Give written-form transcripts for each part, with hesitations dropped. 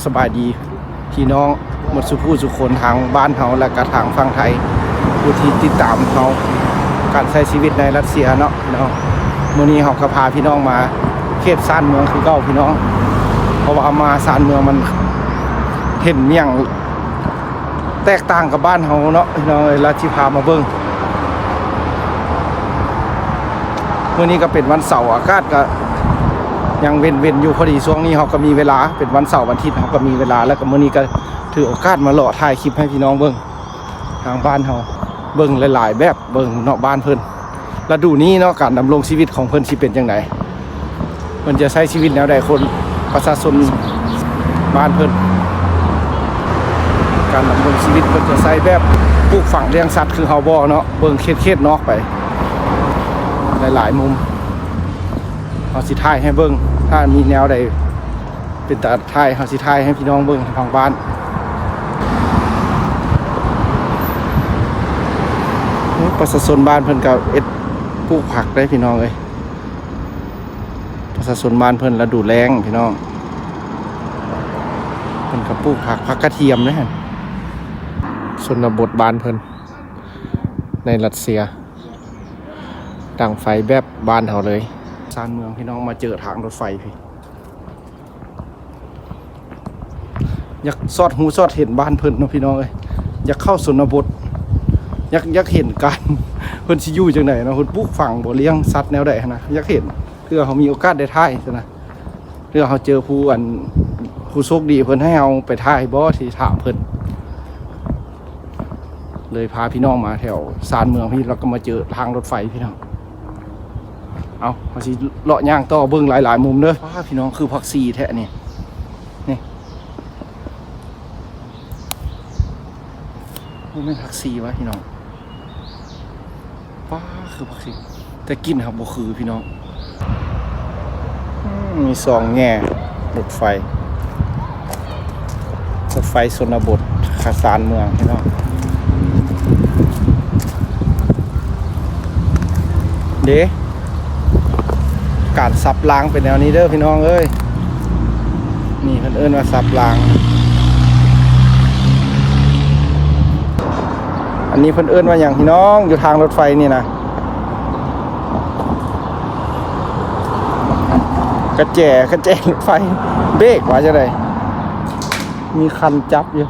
สบายดีพี่น้องหมดสุผู้สุคนทางบ้านเฮาและก็ทางฝั่งไทยผู้ที่ติดตามเฮาการใช้ชีวิตในรัสเซียเนาะพี่น้องมื้อนี้เฮาก็พาพี่น้องมาเขตซ่านเมืองคือเก่าพี่น้องเพราะว่ามาซ่านเมืองมันเห็นเมี่ยงแตกต่างกับบ้านเฮาเนาะพี่น้องเอ้ยแล้วที่พามาเบิ่งมื้อนี้ก็เป็นวันเสาร์อากาศก็ยังเว้นอยู่พอดีช่วงนี้เขาก็มีเวลาเป็นวันเสาร์วันอาทิตย์เขาก็มีเวลาแล้วก็มื้อนี้ก็ถือโอกาสมาหล่อถ่ายคลิปให้พี่น้องเบิ่งทางบ้านเขาเบิ่งหลายๆแบบเบิ่งนอกบ้านเพิ่นแล้วดูนี้เนาะการดำรงชีวิตของเพิ่นสิเป็นจังไดเพิ่นจะใช้ชีวิตแนวใดคนประชาชนบ้านเพิ่นการดำรงชีวิตเพิ่นจะใช้แบบปลูกฝังเลี้ยงสัตว์คือเฮาบ่เนาะเบิ่งเขตนอกไปหลายๆมุมเฮาสิถ่ายให้เบิ่งถ้ามีแนวใดเป็นตาถ่ายเฮาสิถ่ายให้พี่น้องเบิ่งทางบ้านประชาชนบ้านเพิ่นก็เอ็ดปลูกผักได้พี่น้องเอ้ยประชาชนบ้านเพิ่นแล้วดูแลงพี่น้องเพิ่นก็ปลูกผักกระเทียมเด้อชนบทบ้านเพิ่นในรัสเซียดังไฟแบบบ้านเฮาเลยชานเมืองพี่น้องมาเจอทางรถไฟพี่อยากสอดหูสอดเห็นบ้านเพิ่นเนาะพี่น้องเอ้ยอยากเข้าชนบทอยากเห็นการเพิ่นสิอยู่จังได๋เนาะเพิ่นปลูกฝังบ่เลี้ยงสัตว์แนวใดนะอยากเห็นเพื่อเฮามีโอกาสได้ถ่ายซั่นนะเพื่อเฮาเจอผู้โชคดีเพิ่นให้เฮาไปถ่ายบ่ที่ถามเพิ่นเลยพาพี่น้องมาแถวชานเมืองพี่แล้วก็มาเจอทางรถไฟพี่น้องเอาสิเลาะย่างต่อเบิ่งหลายๆมุมเด้อพี่น้องคือผักชีแท้นี่บ่แม่นผักชีวะพี่น้องป้าคือผักชีแต่กินครับบ่คือพี่น้องมีสองแง่รถไฟชนบทขาซานเมืองพี่น้องเด้การซับล้างเป็นแนวนี้เด้อพี่น้องเอ้ยนี่เพิ่นเอิ้นว่าซับล้างอันนี้เพิ่นเอิ้นว่าหยังพี่น้องอยู่ทางรถไฟนี่นะกระแจรถไฟเบรกว่าจะได้มีคันจับอยู่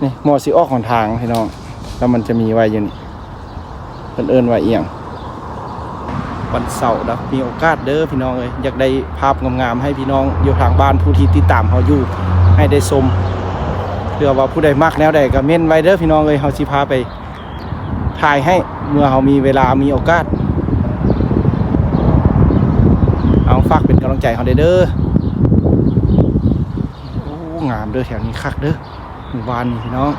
นี่มอสิออกของทางพี่น้องแล้วมันจะมีไว้อยู่นี่เพิ่นเอิ้นว่าเอียงวันเสาร์นะมีโอกาสเด้อพี่น้องเอ้ยอยากได้ภาพงามๆให้พี่น้องอยู่ทางบ้านผู้ที่ติดตามเฮาอยู่ให้ได้ชมเพื่อว่าผู้ใดมักแนวใดก็เม้นไว้เด้อพี่น้องเอ้ยเฮาสิพาไปถ่ายให้เมื่อเฮามีเวลามีโอกาสเอาฝากเป็นกำลังใจเฮาเด้อโอ้งามเด้อแถวนี้คักเด้อหมู่บ้านนี่พี่น้อง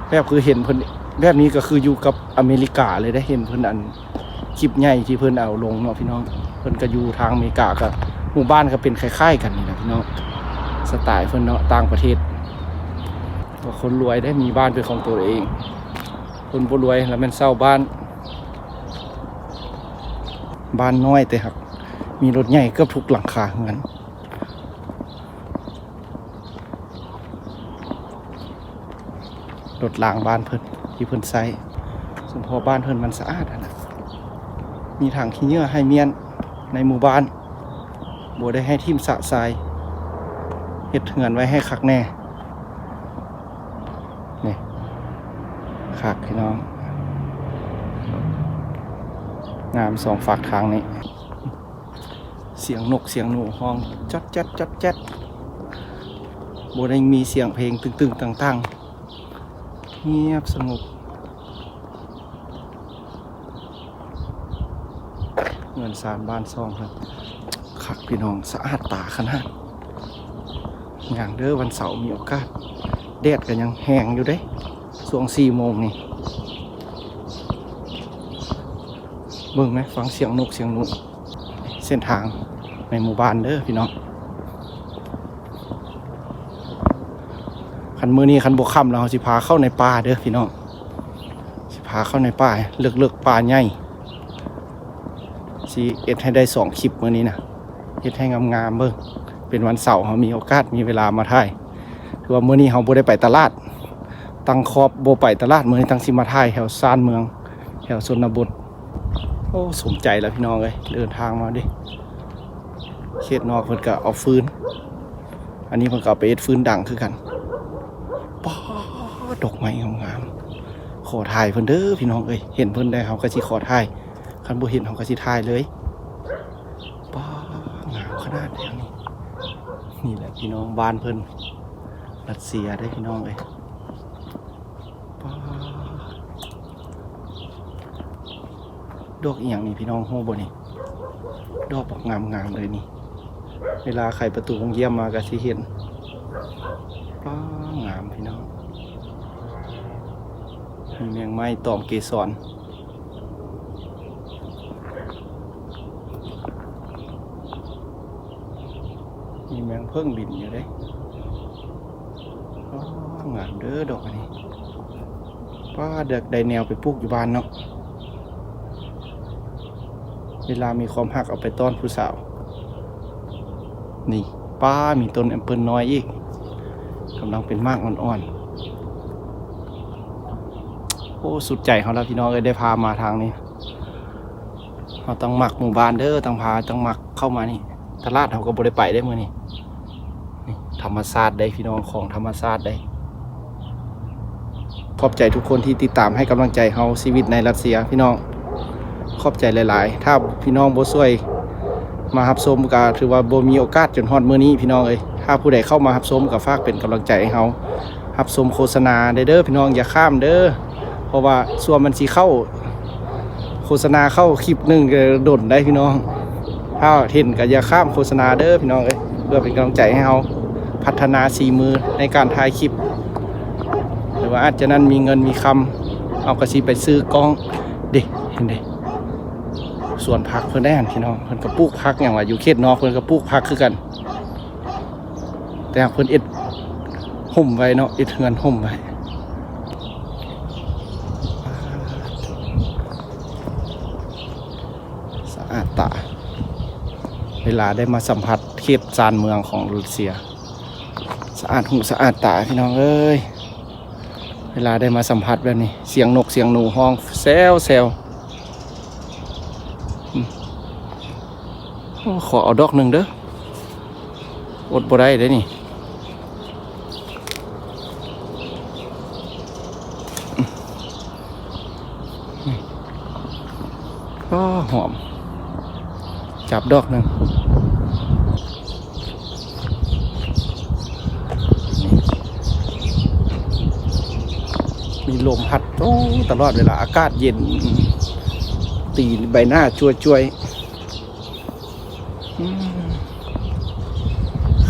แบบคือเห็นเพิ่นแบบนี้ก็คืออยู่กับอเมริกาเลยได้เห็นเพิ่นอันคลิปใหญ่ที่เพิ่นเอาลงเนาะพี่น้องเพิ่นก็อยู่ทางอเมริกากับหมู่บ้านก็เป็นคล้ายๆกันนี่นะพี่น้องสไตล์เพิ่นเนาะต่างประเทศว่าคนรวยได้มีบ้านเป็นของตัวเองคนบ่รวยแล้วมันเช่าบ้านน้อยแต่ครับมีรถใหญ่เกือบทุกหลังคาเหมือนกันรถล้างบ้านเพิ่นที่เพิ่นใช้สมพอบ้านเพิ่นมันสะอาดนะมีถังขี้เหงื่อให้เมียนในหมู่บ้านบ่ได้ให้ทิ่มสะทรายเฮ็ดเหือนไว้ให้คักแน่นี่คักพี่น้องงามสองฝากทางนี้เสียงนกเสียงหนูห้องจัดจัดบ่ได้มีเสียงเพลงตึงๆต่างๆเงียบสงบเงินสารบ้านซ่องครับคักพี่น้องสะอาดตาขนาดอย่างเด้อวันเสาร์มีโอกาสแดดก็ยังแห้งอยู่เด้ช่วง4 โมงนี่เบิ่งไหมฟังเสียงนกเสียงหนูเส้นทางในหมู่บ้านเด้อพี่น้องคันมื้อนี้คันบ่ค่ำแล้วสิพาเข้าในป่าเด้อพี่น้องสิพาเข้าในป่าเลือกป่าใหญ่ สิเอ็ดให้ได้2คลิปมื้อนี้นะเฮ็ดให้งามๆเบิ่งเป็นวันเสาร์เฮามีโอกาสมีเวลามาถ่ายถือว่ามื้อนี้เฮาบ่ได้ไปตลาดตั้งครอบบ่ไปตลาดมื้อนี้ตั้งสิมาถ่ายแถวซ่านเมืองแถวชนบทโอ้สมใจแล้วพี่น้องเอ้ยเดินทางมาดิเขตนอกเพิ่นก็เอาฟืนอันนี้เพิ่นก็เอาไปเฮ็ดฟืนดังคือกันป๊าดดอกไม้งามๆขอถ่ายเพิ่นเด้อพี่น้องเอ้ยเห็นเพิ่นได้เฮาก็สิขอถ่ายคันบ่เห็นเฮาก็สิถ่ายเลยป๊างามขนาดนี้นี่แหละพี่น้องบ้านเพิ่นรัสเซียได้พี่น้องเอ้ยป๊าดอกอีหยังนี่พี่น้องฮู้บ่นี่ดอกบักงามๆเลยนี่เวลาใครประตูของเยี่ยมมาก็สิเห็นป๊างามพี่น้องมีแมงไม้ตอมเกสรมีแมงเพิ่งบินอยู่เด้งามเด้อดอกอันนี้ป้าเด็กได้แนวไปปลูกอยู่บ้านเนาะเวลามีความหักเอาไปต้อนผู้สาวนี่ป้ามีต้นแอมเปิลน้อยอีกกำลังเป็นมากอ่อนๆโอ้สุดใจเขาแล้วพี่น้องได้พามาทางนี้เราต้องหมักหมู่บ้านเด้อต้องหมักเข้ามานี่ตลาดเขาก็บ่ได้ไปได้มื้อนี้นี่ธรรมชาติได้พี่น้องของธรรมชาติได้ขอบใจทุกคนที่ติดตามให้กำลังใจเฮาชีวิตในรัสเซียพี่น้องขอบใจหลายๆถ้าพี่น้องบ่ช่วยมารับชมก็ถือว่าบ่มีโอกาสจนฮอดมื้อนี้พี่น้องเอ้ยถ้าผู้ใดเข้ามารับชมก็ฝากเป็นกำลังใจให้เฮารับชมโฆษณาเด้อพี่น้องอย่าข้ามเด้อเพราะว่าส่วนมันสิเข้าโฆษณาเข้าคลิปนึงก็โดนได้พี่น้องถ้าเห็นก็อย่าข้ามโฆษณาเด้อพี่น้องเอ้ยเพื่อเป็นกำลังใจให้เฮาพัฒนาสีมือในการถ่ายคลิปหรือว่าอาจจะนั้นมีเงินมีคำเอากระสิไปซื้อกล้องเด้เห็นเด้ส่วนพักเพิ่นได้หันพี่น้องเพิ่นก็ปลูกพักอย่างว่าอยู่เขตนอกเพิ่นก็ปลูกพักคือกันแต่เพิ่นเอ็ดห่มไว้เนาะเอ็ดเฮือนห่มไว้สะอาดตาเวลาได้มาสัมผัสเขตชานเมืองของรัสเซียสะอาดหูสะอาดตาพี่น้องเอ้ยเวลาได้มาสัมผัสแบบนี้เสียงนกเสียงหนูห้องแซวขอเอาดอกหนึ่งเด้ออดบ่ได้เด้นี่ก็หอมจับดอกหนึ่งมีลมพัดโอ้ตลอดเวลาอากาศเย็นตีใบหน้าช่วย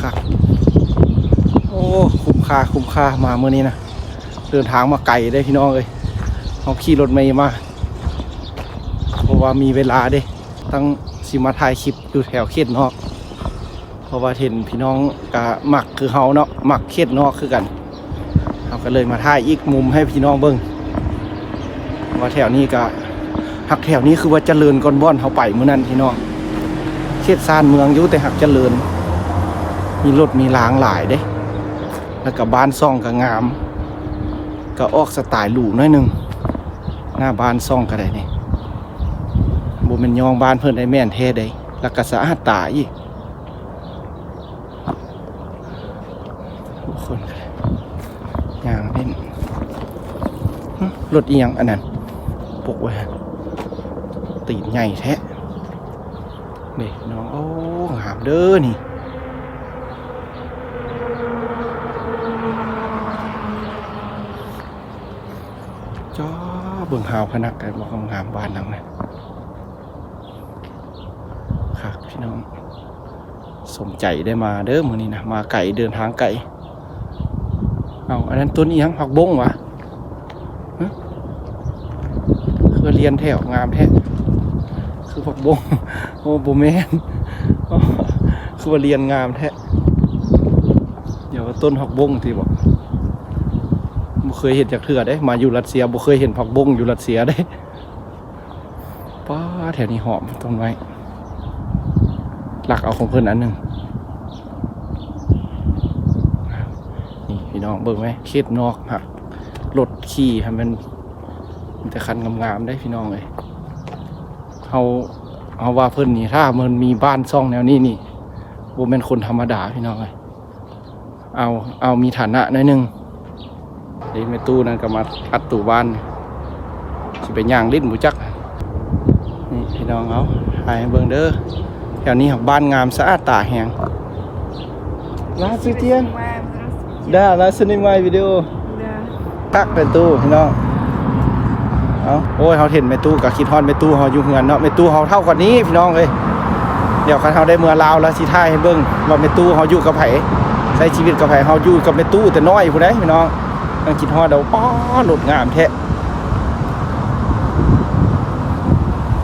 ค่ะโอ้คุ้มค่ามาเมื่อนี้นะเดินทางมาไกลได้พี่น้องเลยเอาขี่รถเมล์มาเพราะว่ามีเวลาเด้ตั้งสิมาถ่ายคลิปอยู่แถวเขตนอกเพราะว่าเห็นพี่น้องกะหมักคือเฮาเนาะหมักเขตนอกคือกันเราก็เลยมาถ่ายอีกมุมให้พี่น้องเบิ่งว่าแถวนี้ก็หักแถวนี้คือว่าเจริญก่อนบ่อนเฮาไปมื้อนั้นพี่น้องเขตชานเมืองอยู่แต่หักเจริญมีรถมีรางหลายเด้แล้วก็บ้านซ่องก็งามก็ออกสไตล์หรูหน่อยนึงหน้าบ้านซ่องก็ได้นี่บ่แม่นยองบ้านเพิ่นได้แม่นแท้ได้แล้วก็สะอาดตาอีกทุกคนอย่างเป็นรถอีหยังอันนั้นปลุกไว้ตีนใหญ่แท้นี่น้องโอ้งามเด้อนี่จ้าเบิ่งหาวพนักกันบอกงามบ้านหลังนั้นครับพี่น้องสมใจได้มาเด้อมื้อนี้นะมาไก่เดินทางไก่เอาอันนั้นต้นอีหยังผักบงวะคือเรียนแถวงามแท้คือผักบงโอ้บ่แม่นคือว่าเรียนงามแท้เดี๋ยวต้นผักบงที่บอกบ่เคยเห็นจากเถื่อได้มาอยู่รัสเซียบ่เคยเห็นผักบงอยู่รัสเซียได้ป้าแถวนี้หอมต้นไม้ ลักเอาของเพิ่นอันหนึงนี่พี่น้องเบิ่งไหมเขตนอกฮะรถขี่ให้มันมีแต่คันงามๆได้พี่น้องเลยเอาว่าเพิ่นนี่ถ้ามันมีบ้านซ่องแนวนี้นี่บ่แม่นคนธรรมดาพี่น้องเลยเอามีฐานะหน่อยนึงเด็กแม่ตู้นั่นก็มาอัดตู้บ้านสิไปย่างลิ้นบ่จักนี่พี่น้องเอาให้เบิ่งเด้อแถวนี้ครับบ้านงามสะอาดตาแหงЗдравствуйте. Да, нас снимай видео. Да. ตักเป็นตู้พี่น้องเอาโอ้ยเขาเห็นแม่ตู้กับคิดฮอดแม่ตู้เขาอยู่เฮือนเนาะแม่ตู้เขาเท่ากันนี้พี่น้องเลยเดี๋ยวคันเขาได้เมื่อลาวแล้วสิท่ายให้เบิ่งว่าแม่ตู้เขาอยู่กับไผใช้ชีวิตกับไผเขาอยู่กับแม่ตู้แต่น้อยผู้ใดพี่น้องต้องคิดฮอดเดาป้อหลุดงามแท้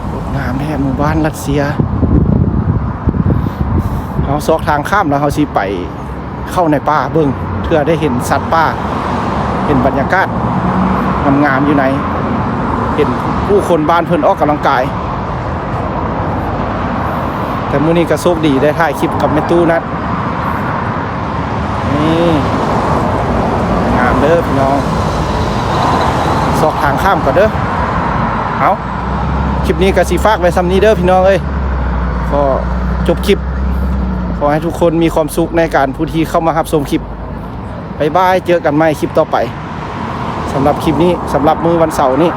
หลุดงามแท้หมู่บ้านรัสเซียเขาซอกทางข้ามแล้วเขาสิไปเข้าในป่าเบิ่งเพื่อได้เห็นสัตว์ป่าเห็นบรรยากาศงามๆอยู่ไหนเห็นผู้คนบ้านเพิ่นออกกำลังกายแต่มื้อนี้ก็โชคดีได้ถ่ายคลิปกับแม่ตู้นัดนี่งามเด้อพี่น้องซอกทางข้ามก่อนเด้อเอาคลิปนี้ก็สิฝากไว้ซ้ำนี้เด้อพี่น้องเอ้ยก็จบคลิปขอให้ทุกคนมีความสุขในการผู้ที่เข้ามารับชมคลิปบ๊ายบายเจอกันใหม่คลิปต่อไปสำหรับคลิปนี้สำหรับมื้อวันเสาร์นี้